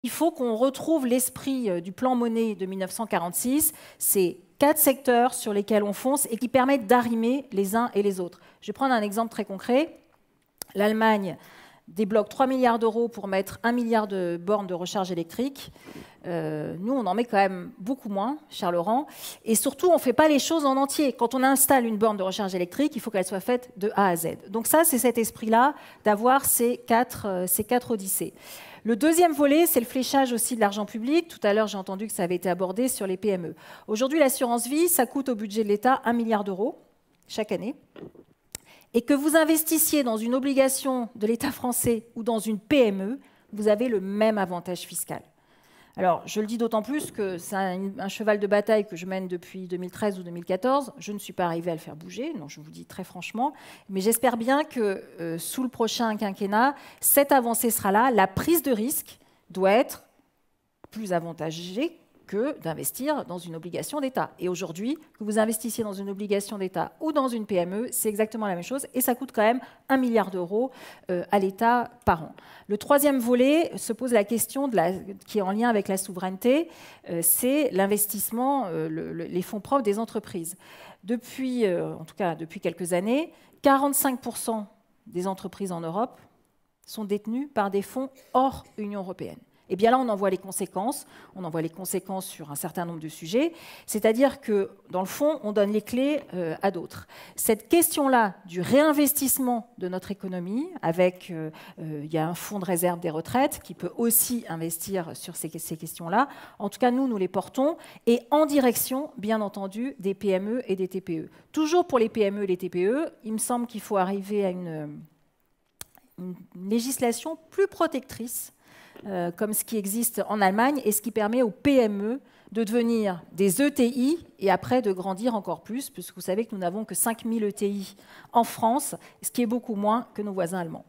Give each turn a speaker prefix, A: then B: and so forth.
A: Il faut qu'on retrouve l'esprit du plan Monnet de 1946. C'est 4 secteurs sur lesquels on fonce et qui permettent d'arrimer les uns et les autres. Je vais prendre un exemple très concret. L'Allemagne débloque 3 milliards d'euros pour mettre 1 milliard de bornes de recharge électrique. Nous, on en met quand même beaucoup moins, Charles-Laurent. Et surtout, on ne fait pas les choses en entier. Quand on installe une borne de recharge électrique, il faut qu'elle soit faite de A à Z. Donc ça, c'est cet esprit-là d'avoir ces quatre odyssées. Le deuxième volet, c'est le fléchage aussi de l'argent public. Tout à l'heure, j'ai entendu que ça avait été abordé sur les PME. Aujourd'hui, l'assurance vie, ça coûte au budget de l'État 1 milliard d'euros chaque année. Et que vous investissiez dans une obligation de l'État français ou dans une PME, vous avez le même avantage fiscal. Alors, je le dis d'autant plus que c'est un cheval de bataille que je mène depuis 2013 ou 2014. Je ne suis pas arrivée à le faire bouger, non, je vous le dis très franchement. Mais j'espère bien que sous le prochain quinquennat, cette avancée sera là. La prise de risque doit être plus avantagée que d'investir dans une obligation d'État. Et aujourd'hui, que vous investissiez dans une obligation d'État ou dans une PME, c'est exactement la même chose et ça coûte quand même 1 milliard d'euros à l'État par an. Le troisième volet se pose la question qui est en lien avec la souveraineté, c'est l'investissement, les fonds propres des entreprises. En tout cas depuis quelques années, 45% des entreprises en Europe sont détenues par des fonds hors Union européenne. Et bien là, on en voit les conséquences. On en voit les conséquences sur un certain nombre de sujets. C'est-à-dire que, dans le fond, on donne les clés à d'autres. Cette question-là du réinvestissement de notre économie, il y a un fonds de réserve des retraites qui peut aussi investir sur ces questions-là. En tout cas, nous les portons. Et en direction, bien entendu, des PME et des TPE. Toujours pour les PME et les TPE, il me semble qu'il faut arriver à une législation plus protectrice comme ce qui existe en Allemagne et ce qui permet aux PME de devenir des ETI et après de grandir encore plus, puisque vous savez que nous n'avons que 5000 ETI en France, ce qui est beaucoup moins que nos voisins allemands.